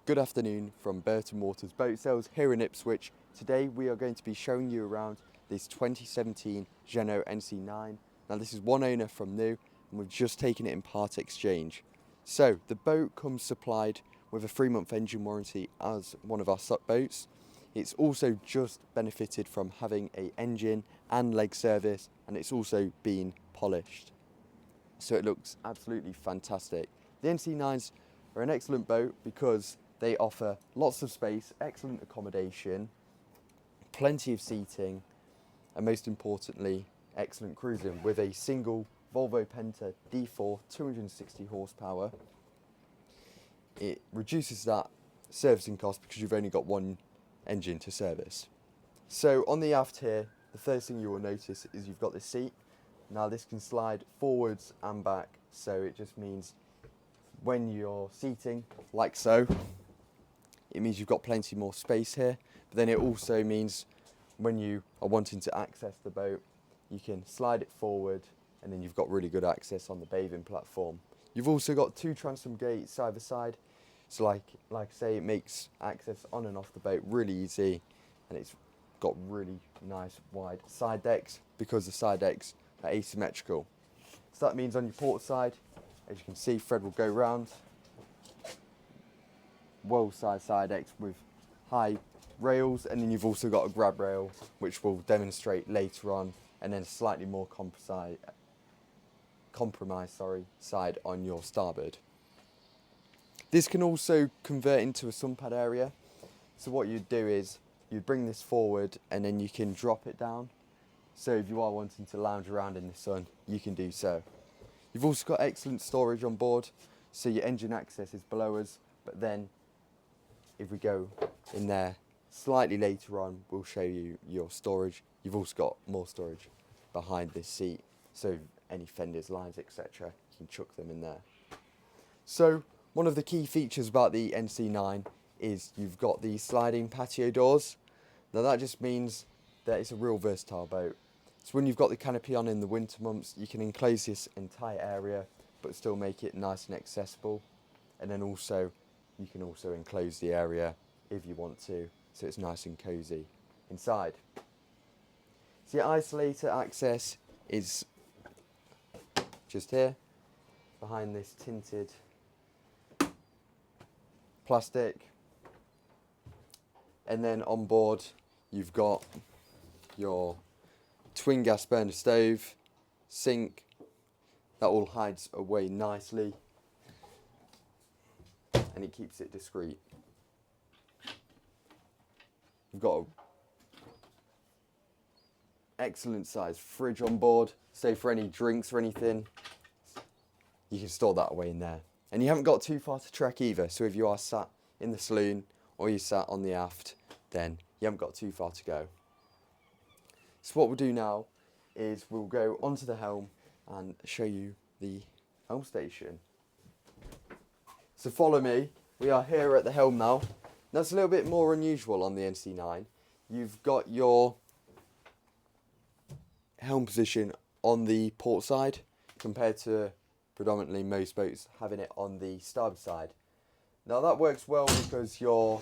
Good afternoon from Burton Waters Boat Sales here in Ipswich. Today we are going to be showing you around this 2017 Jeanneau NC9. Now this is one owner from new and we've just taken it in part exchange. So the boat comes supplied with a 3-month engine warranty as one of our SUP boats. It's also just benefited from having an engine and leg service, and it's also been polished. So it looks absolutely fantastic. The NC9s are an excellent boat because they offer lots of space, excellent accommodation, plenty of seating, and most importantly, excellent cruising with a single Volvo Penta D4 260 horsepower. It reduces that servicing cost because you've only got one engine to service. So on the aft here, the first thing you will notice is you've got this seat. Now this can slide forwards and back, so it just means when you're seating like so, it means you've got plenty more space here, but then it also means when you are wanting to access the boat, you can slide it forward and then you've got really good access on the bathing platform. You've also got 2 transom gates side by side, so like I say, it makes access on and off the boat really easy, and it's got really nice wide side decks because the side decks are asymmetrical. So that means on your port side, as you can see, Fred will go round. Well-sized side decks with high rails, and then you've also got a grab rail which we'll demonstrate later on, and then slightly more compromised side on your starboard. This can also convert into a sunbed area, so what you'd do is you'd bring this forward and then you can drop it down, so if you are wanting to lounge around in the sun you can do so. You've also got excellent storage on board, so your engine access is below us, but then if we go in there slightly later on, we'll show you your storage. You've also got more storage behind this seat, so any fenders, lines, etc., you can chuck them in there. So one of the key features about the NC9 is you've got the sliding patio doors. Now that just means that it's a real versatile boat. So when you've got the canopy on in the winter months, you can enclose this entire area but still make it nice and accessible, and then also you can also enclose the area if you want to, so it's nice and cozy inside. So your isolator access is just here, behind this tinted plastic. And then on board, you've got your twin gas burner stove, sink, that all hides away nicely, and it keeps it discreet. You've got an excellent sized fridge on board, so for any drinks or anything, you can store that away in there. And you haven't got too far to trek either, so if you are sat in the saloon or you sat on the aft, then you haven't got too far to go. So what we'll do now is we'll go onto the helm and show you the helm station. So follow me, we are here at the helm now. That's a little bit more unusual on the NC9. You've got your helm position on the port side compared to predominantly most boats having it on the starboard side. Now that works well because your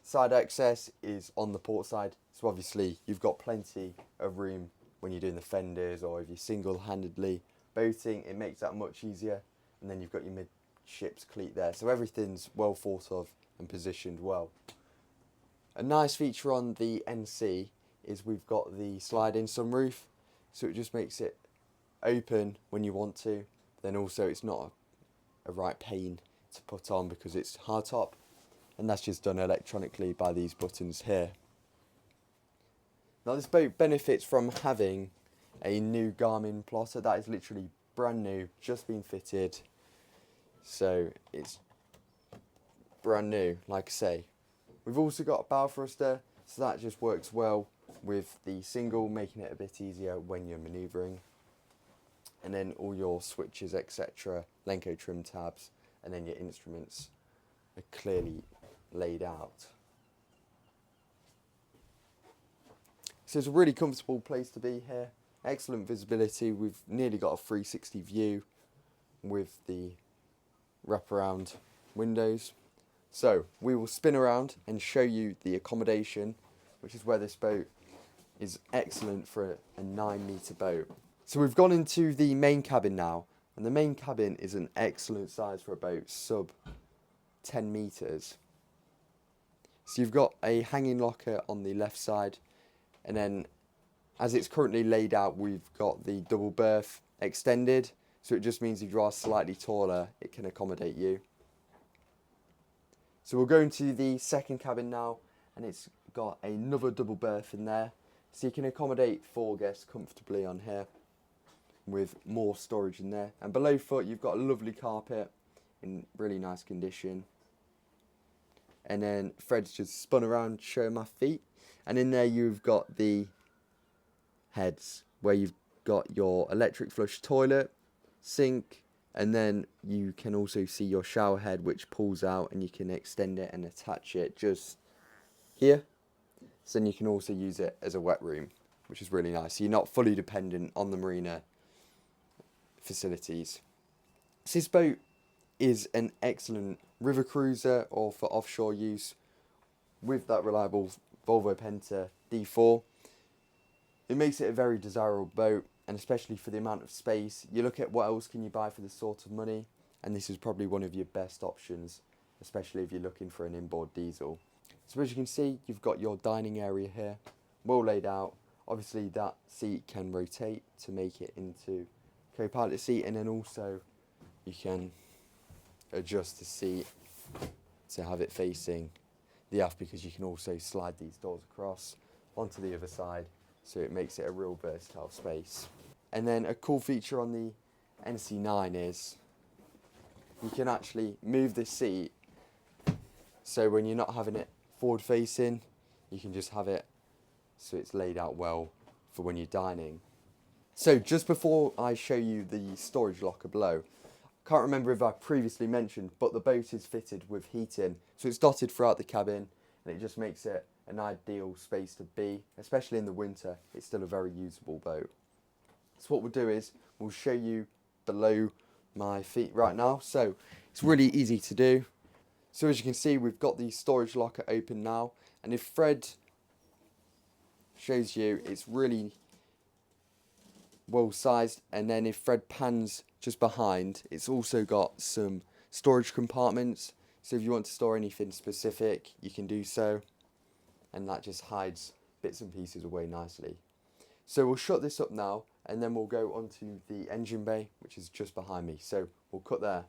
side access is on the port side, so obviously you've got plenty of room when you're doing the fenders, or if you're single-handedly boating, it makes that much easier. And then you've got your midships cleat there, so everything's well thought of and positioned well. A nice feature on the NC is we've got the slide-in sunroof, so it just makes it open when you want to, then also it's not a right pain to put on because it's hardtop, and that's just done electronically by these buttons here. Now this boat benefits from having a new Garmin plotter that is literally brand new, just been fitted, so it's brand new, like I say. We've also got a bow thruster, so that just works well with the single, making it a bit easier when you're manoeuvring. And then all your switches, etc., Lenco trim tabs, and then your instruments are clearly laid out. So it's a really comfortable place to be here. Excellent visibility. We've nearly got a 360 view with the wraparound windows. So we will spin around and show you the accommodation, which is where this boat is excellent for a 9-metre boat. So we've gone into the main cabin now, and the main cabin is an excellent size for a boat, sub 10 metres. So you've got a hanging locker on the left side, and then as it's currently laid out, we've got the double berth extended, so it just means if you are slightly taller, it can accommodate you. So we'll go into the second cabin now, and it's got another double berth in there, so you can accommodate 4 guests comfortably on here with more storage in there. And below foot you've got a lovely carpet in really nice condition. And then Fred's just spun around showing my feet, and in there you've got the heads where you've got your electric flush toilet, sink, and then you can also see your shower head, which pulls out and you can extend it and attach it just here. So then you can also use it as a wet room, which is really nice. So you're not fully dependent on the marina facilities. So this boat is an excellent river cruiser or for offshore use with that reliable Volvo Penta D4. It makes it a very desirable boat, and especially for the amount of space. You look at what else can you buy for this sort of money, and this is probably one of your best options, especially if you're looking for an inboard diesel. So as you can see, you've got your dining area here, well laid out. Obviously that seat can rotate to make it into co-pilot seat, and then also you can adjust the seat to have it facing the aft, because you can also slide these doors across onto the other side, so it makes it a real versatile space. And then a cool feature on the NC9 is you can actually move this seat, so when you're not having it forward facing, you can just have it so it's laid out well for when you're dining. So just before I show you the storage locker below, I can't remember if I previously mentioned, but the boat is fitted with heating, so it's dotted throughout the cabin, and it just makes it an ideal space to be, especially in the winter. It's still a very usable boat. So what we'll do is we'll show you below my feet right now. So it's really easy to do. So as you can see, we've got the storage locker open now, and if Fred shows you, it's really well sized. And then if Fred pans just behind, it's also got some storage compartments, so if you want to store anything specific, you can do so, and that just hides bits and pieces away nicely. So we'll shut this up now, and then we'll go onto the engine bay, which is just behind me. So we'll cut there.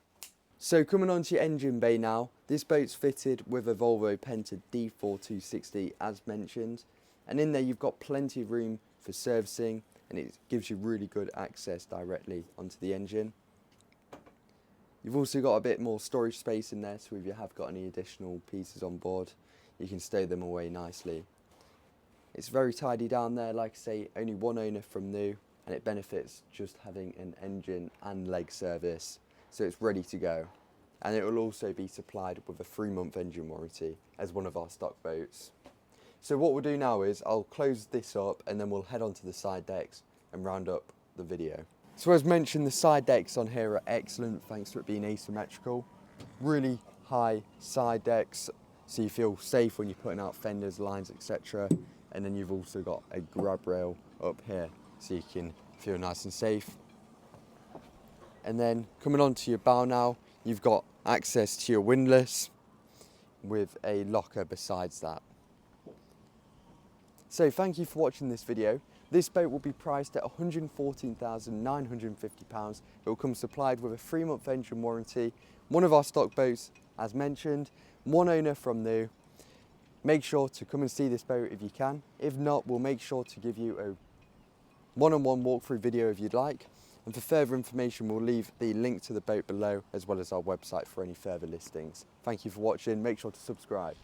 So coming onto your engine bay now, this boat's fitted with a Volvo Penta D4 260 as mentioned, and in there you've got plenty of room for servicing, and it gives you really good access directly onto the engine. You've also got a bit more storage space in there, so if you have got any additional pieces on board, you can stow them away nicely. It's very tidy down there, like I say, only one owner from new, and it benefits just having an engine and leg service, so it's ready to go. And it will also be supplied with a 3-month engine warranty as one of our stock boats. So what we'll do now is I'll close this up, and then we'll head onto the side decks and round up the video. So as mentioned, the side decks on here are excellent thanks to it being asymmetrical. Really high side decks, so you feel safe when you're putting out fenders, lines, etc. And then you've also got a grab rail up here, so you can feel nice and safe. And then coming onto your bow now, you've got access to your windlass with a locker besides that. So thank you for watching this video. This boat will be priced at £114,950. It will come supplied with a 3-month engine warranty, one of our stock boats as mentioned, one owner from new. Make sure to come and see this boat if you can. If not, we'll make sure to give you a one-on-one walkthrough video if you'd like. And for further information, we'll leave the link to the boat below, as well as our website for any further listings. Thank you for watching. Make sure to subscribe.